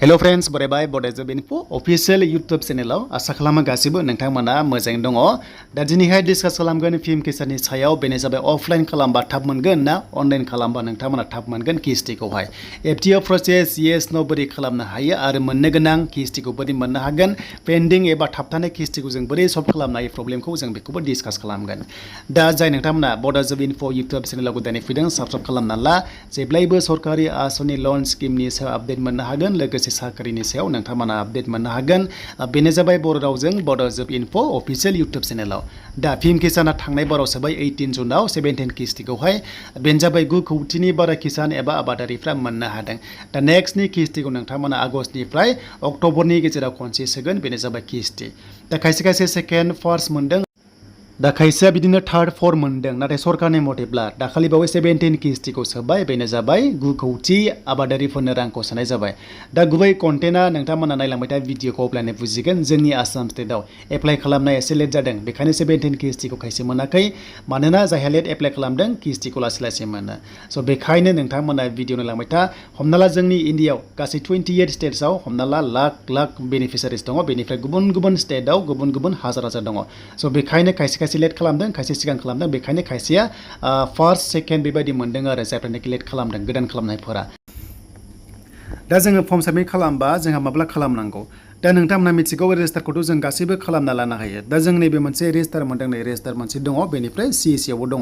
Hello friends बरायबाय बडाइजब info official YouTube चैनेलाव आशा खालामो गासिबो नोंथांमोना मोजाङै दङ। दा दिनैहाय डिसकास खालामगोन फिल्म किसाननि सायाव बेनो जाबाय अफलाइन खालामबा थाब मोनगोन ना अनलाइन खालामबा नोंथांमोना थाब मोनगोन किस्टिखौहाय एफटिअ प्रसेस येस नो बोरै खालामनो हायो आरो मोननो गोनां किस्टिखौ बोरै मोननो हागोन पेन्डिं एबा थाबथानाय किस्टिखौ जों बोरै सल्भ खालामनो हायो प्रब्लेमखौ जों बेखौबो डिसकास खालामगोन। दा जाय नोंथांमोना बडाइजब इनफो यूट्यूब चैनेलाव गोदानै फैदों साबस्क्राइब खालामना ला जेब्लायबो सरकारि आसनि लन स्किमनि सायाव आपडेट मोननो हागोन लोगोसे साख्रिनि सायाव नोंथांमोना आपडेट मोननो हागोन। बेनो जाबाय बर' रावजों बडाइजब इनफो अफिशियल यूट्यूब चैनेलाव। दा फिल्म किसाना थांनाय बाराव सोबाय 18 जुनाव 17 किस्टिखौहाय बेनो जाबाय 9 कौटिनि बारा किसान एबा आबादारिफ्रा मोननो हादों। दा नेक्स्टनि किस्टिखौ नोंथांमोना आगस्टनिफ्राय अक्ट'बरनि गेजेराव खनसे सोगोन बेनो जाबाय किस्टि। दा खायसे खायसे सेकेन्ड फार्स्ट मोनदों दा खायसेया बिदिनो थार्ड फोर मोनदों नाथाय सरकारनि मथेब्ला दाखालि बावै 17 किस्टिखौ सोबाय बेनो जाबाय 9 कौटि आबादारिफोरनो रांखौ सोनाय जाबाय। दा गुबै कन्टेन्टआ नोंथांमोना नायलांबाय था भिडिअखौ अब्लानो बुजिगोन जोंनि आसाम स्टेटआव एप्लाइ खालामनाया एसे लेट जादों बेखायनो 17 किस्टिखौ खायसे मोनाखै मानोना जायहा लेट एप्लाइ खालामदों किस्टिखौ लासै लासै मोनो। स' बेखायनो नोंथांमोना भिडिअ नायलांबाय था। हमना ला जोंनि इन्डियाआव गासै 28 स्टेट्सआव हमना ला लाख बेनिफिसारिस दङ बेनिफ्राय गुबुन गुबुन स्टेटआव गुबुन गुबुन हाजार दङ। स' बेखायनो खायसे लेट खालामदों खायसे सिगां खालामदों बेखायनो खायसेया फार्स्ट सेकेन्ड बेबायदि मोनदों आरो जायफ्रानोखि लेट खालामदों गोदान खालामनायफोरा। दा जोङो फर्म साबमिट खालामबा जोंहा माब्ला खालामनांगौ दा नोंथांमोना मिथिगौ रेजिस्टारखौथ' जों गासैबो खालामना लानो हायो। दा जों नैबे मोनसे रेजिस्टार मोनदों नै रेजिस्टार मोनसे दङ बेनिफ्राय CEC आवबो दङ।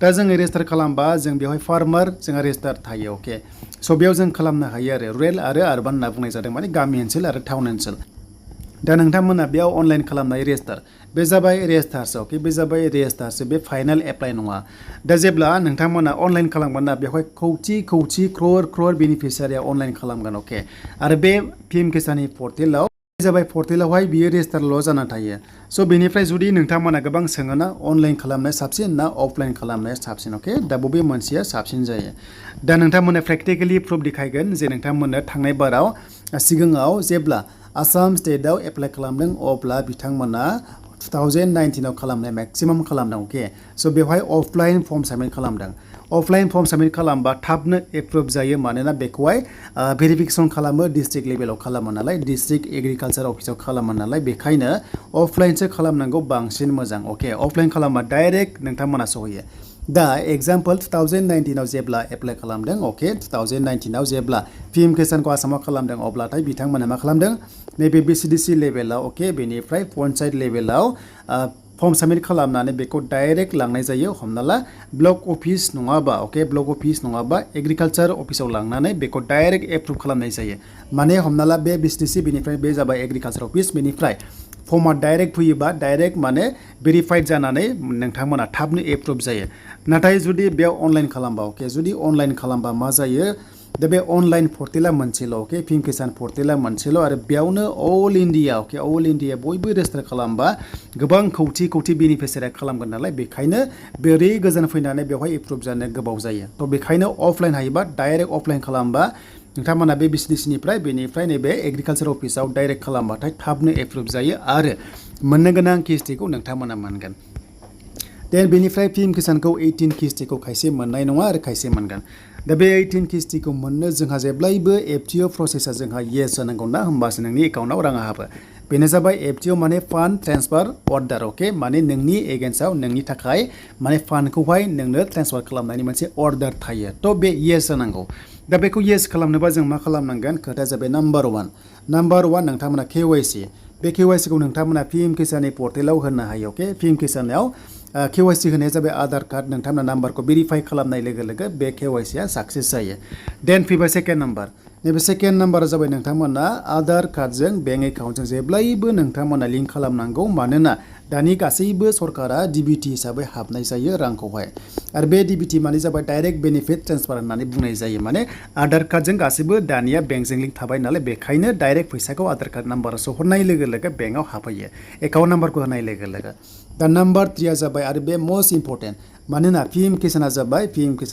दा जोङो रेजिस्टार खालामबा जों बेवहाय फार्मार जोंहा रेजिस्टार थायो अके। स' बेयाव जों खालामनो हायो आरो रुरेल आरो आरबान होनना बुंनाय जादों माने गामि ओनसोल आरो टाउन ओनसोल। दा नोंथांमोना बेयाव अनलाइन खालामनाय रेजिस्टार बे जाबाय रेजिस्टारसो अके बे जाबाय रेजिस्टारसो बे फाइनाल एप्लाइ नङा। दा जेब्ला नोंथांमोना अनलाइन खालामगोन ना बेवहाय कौटि क्रर बेनिफिसारिया अनलाइन खालामगोन अके। आरो बे फिल्म किसाननि पर्टेलाव जाबाय पर्टेलावहाय बियो रेजिस्टारल' जाना थायो। स' बेनिफ्राय जुदि नोंथांमोना गोबां सोङोना अनलाइन खालामनाया साबसिन ना अफलाइन खालामनाया साबसिन अके दा बबे मोनसेया साबसिन जायो। दा नोंथांमोना प्रेक्टिकेलि प्रुफ देखायगोन जे नोंथांमोननो थांनाय बाराव सिगाङाव जेब्ला आसाम स्टेटआव एप्लाइ खालामदों अब्ला बिथांमोना 2019आव खालामनाय मेक्सिमाम खालामदों अके। स' बेवहाय अफलाइन फर्म साबमिट खालामदों। अफलाइन फर्म साबमिट खालामबा थाबनो एप्रुभ जायो मानोना बेखौहाय भेरिफिकेसन खालामो डिस्ट्रिक्ट लेभेलाव खालामो नालाय डिस्ट्रिक्ट एग्रिकालसार अफिसाव खालामो नालाय बेखायनो अफलाइनसो खालामनांगौ बांसिन मोजां अके। अफलाइन खालामबा डाइरेक्ट नोंथांमोना सहैयो। दा एग्जाम्पल 2019आव जेब्ला एप्लाइ खालामदों अके 2019आव जेब्ला फिल्म किसानखौ आसामाव खालामदों अब्लाथाय बिथांमोना मा खालामदों नैबे BCDC लेभेलाव अके बेनिफ्राय पन्चायत लेभेलाव फर्म साबमिट खालामनानै बेखौ डाइरेक्ट लांनाय जायो। हमना ला ब्लक अफिस नङाबा अके ब्लक अफिस नङाबा एग्रिकालसार अफिसाव लांनानै बेखौ डाइरेक्ट एप्रुभ खालामनाय जायो। माने हमना ला बे BCDC बेनिफ्राय बे जाबाय एग्रिकालसार अफिस बेनिफ्राय फर्मा डाइरेक्ट फैयोबा डाइरेक्ट माने भेरिफाइड जानानै नोंथांमोना थाबनो एप्रुभ जायो। नाथाय जुदि बेयाव अनलाइन खालामबा अके जुदि अनलाइन खालामबा मा जायो दा बे अनलाइन पर्टेला मोनसेल' अके फिल्म किसान पर्टेला मोनसेल' आरो बेयावनो अल इन्डिया अके अल इन्डिया बयबो रेजिस्टार खालामबा गोबां कौटि बेनिफिसारिया खालामगोन नालाय बेखायनो बोरै गोजान फैनानै बेवहाय एप्रुभ जानो गोबाव जायो। थ' बेखायनो अफलाइन हायोबा डाइरेक्ट अफलाइन खालामबा नोंथांमोना बे BCDCनिफ्राय बेनिफ्राय नैबे एग्रिकालसार अफिसाव डाइरेक्ट खालामबाथाय थाबनो एप्रुभ जायो आरो मोननो गोनां किस्टिखौ नोंथांमोना मोनगोन। देन बेनिफ्राय फिल्म किसानखौ 18 किस्टिखौ खायसे मोननाय नङा आरो खायसे मोनगोन। दा बे 18 किस्टिखौ मोननो जोंहा जेब्लायबो FTO प्रसेसा जोंहा येस जानांगौ ना होमबासो नोंनि एकाउन्टआव राङा हाबो। बेनो जाबाय FTO माने फान्ड ट्रेन्सफार अर्डार अके माने नोंनि एगेन्स्टआव नोंनि थाखाय माने फान्डखौहाय नोंनो ट्रेन्सफार खालामनायनि मोनसे अर्डार थायो। थ' बे येस जानांगौ। दा बेखौ येस खालामनोबा जों मा खालामनांगोन खोथाया जाबाय नाम्बार वान नोंथांमोना KYC बे KYCखौ नोंथांमोना फिल्म किसाननि पर्टेलाव होनो हायो अके। फिल्म किसानाव KYC होनाया जाबाय आधार कार्ड नोंथांमोना नाम्बारखौ भेरिफाइ खालामनाय लोगो लोगो बे KYCआ साक्सेस जायो। देन फैबाय सेकेन्ड नाम्बार नैबे सेकेन्ड नाम्बारा जाबाय नोंथांमोना आधार कार्डजों बेंक एकाउन्टजों जेब्लायबो नोंथांमोना लिंक खालामनांगौ मानोना दानि गासैबो सरकारा DBT हिसाबै हाबनाय जायो रांखौहाय। आरो बे DBT माने जाबाय डाइरेक्ट बेनिफिट ट्रेन्सफार होननानै बुंनाय जायो माने आधार कार्डजों गासैबो दानिया बेंकजों लिंक थाबाय नालाय बेखायनो डाइरेक्ट फैसाखौ आधार कार्ड नाम्बाराव सोहरनाय लोगो लोगो बेंकआव हाबफैयो एकाउन्ट नाम्बारखौ होनाय लोगो लोगो। दा नाम्बार 3 जाबाय आरो बे मस्ट इम्परटेन्ट मानोना फिल्म किसाना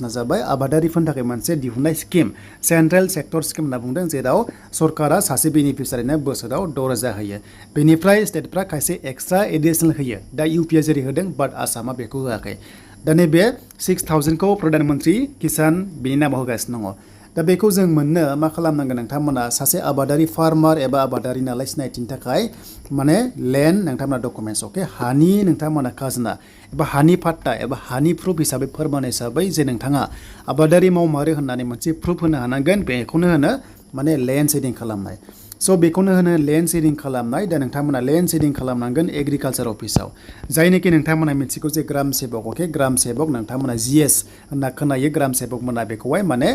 जाबाय आबादारिफोरनि थाखाय मोनसे दिहुननाय स्किम सेन्ट्रेल सेक्टर स्किम होनना बुंदों जेराव सरकारा सासे बेनिफिसारिनो बोसोराव 6,000 होयो। बेनिफ्राय स्टेटफ्रा खायसे एक्सट्रा एडिसनेल होयो। दा UPआ जेरै होदों बाट आसामा बेखौ होआखै। दा नैबे 6,000खौ प्रधान मन्त्रि किसान बेनि नामाव होगासिनो दङ। दा बेखौ जों मोननो मा खालामनांगोन नोंथांमोना सासे आबादारि फार्मार एबा आबादारि नालाय सिनायथिनि थाखाय माने लेन्ड नोंथांमोना डकुमेन्टस अके हानि नोंथांमोना खाजोना एबा हानि पाट्टा एबा हानि प्रुफ हिसाबै फोरमान हिसाबै जे नोंथाङा आबादारि मावमारो होननानै मोनसे प्रुफ होनो हानांगोन बेखौनो होनो माने लेन्ड सेडिं खालामनाय स' बेखौनो होनो लेन्ड सेडिं खालामनाय दा नोंथांमोना लेन्ड सेडिं खालामनांगोन एग्रिकालसार अफिसाव जायनोखि नोंथांमोना मिथिगौ जे ग्राम सेबक अके ग्राम सेबक नोंथांमोना GS होनना खोनायो ग्राम सेबक मोना बेखौहाय माने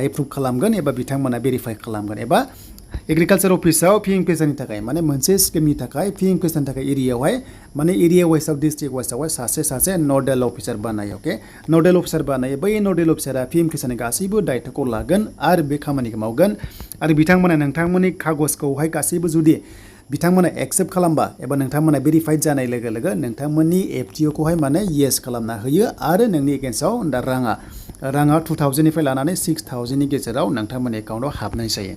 एप्रुभ खालामगोन एबा बिथांमोना भेरिफाइ खालामगोन एबा एग्रिकालसार अफिसाव पिएम किसाननि थाखाय माने मोनसे स्किमनि थाखाय पिएम किसाननि थाखाय एरियायावहाय माने एरिया वाइसआव डिस्ट्रिक्ट वाइसआवहाय सासे नडेल अफिसार बानायो अके नडेल अफिसार बानायो बै नडेल अफिसारा पिएम किसाननि गासैबो दायित्वखौ लागोन आरो बे खामानिखौ मावगोन आरो बिथांमोना नोंथांमोननि कागजखौहाय गासैबो जुदि बिथांमोना एक्सेप्ट खालामबा एबा नोंथांमोना भेरिफाइड जानाय लोगो लोगो नोंथांमोननि FTOखौहाय माने येस खालामना होयो आरो नोंनि एगेन्स्टआव दा राङा 2000निफ्राय लानानै 6000नि गेजेराव नोंथांमोननि एकाउन्टआव हाबनाय जायो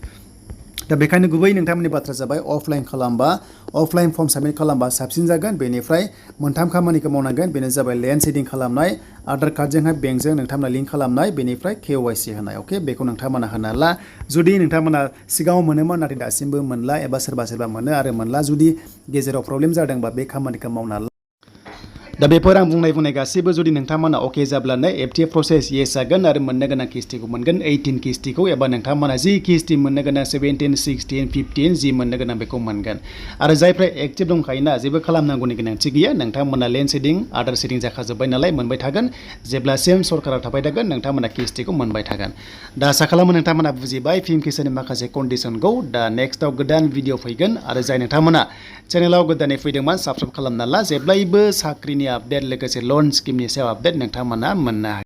दा बेखायनो गुबै नोंथांमोननि बाथ्रा जाबाय अफलाइन खालामबा अफलाइन फर्म साबमिट खालामबा साबसिन जागोन बेनिफ्राय मोनथाम खामानिखौ मावनांगोन बेनो जाबाय लेन्ड सेडिं खालामनाय आधार कार्डजोंहाय बेंकजों नोंथांमोना लिंक खालामनाय बेनिफ्राय KYC होनाय अके बेखौ नोंथांमोना होना ला जुदि नोंथांमोना सिगाङाव मोनोमोन नाथाय दासिमबो मोनला एबा सोरबा मोनो आरो मोनला जुदि गेजेराव प्रब्लेम जादोंबा बे खामानिखौ मावना ला दा बेफोर आं बुंनाय गासैबो जुदि नोंथांमोना अके जाब्लानो FTA प्रसेस येस जागोन आरो मोननो गोनां किस्तिखौ मोनगोन 18 किस्तिखौ एबा नोंथांमोना जि किस्ति मोननो गोनां 17 16 15 जि मोननो गोनां बेखौ मोनगोन आरो जायफ्रा एक्टिभ दंखायोना जेबो खालामनांगौनि गोनांथि गैया नोंथांमोना लेन्ड सेडिं आधार सेडिं जाखाजोब्बाय नालाय मोनबाय थागोन जेब्लासिम सरकारा थाबाय थागोन नोंथांमोना किस्तिखौ मोनबाय थागोन दा आसा खालामो नोंथांमोना बुजिबाय पिएम किसाननि माखासे कन्डिसनखौ दा नेक्स्टआव गोदान भिडिअ फैगोन आरो जाय नोंथांमोना चेनेलाव गोदानै फैदोंमोन साबस्क्राइब खालामना ला जेब्लायबो साख्रिनि आपडेट लोगोसे लन स्किमनि सायाव आपडेट नोंथांमोना मोननो हागोन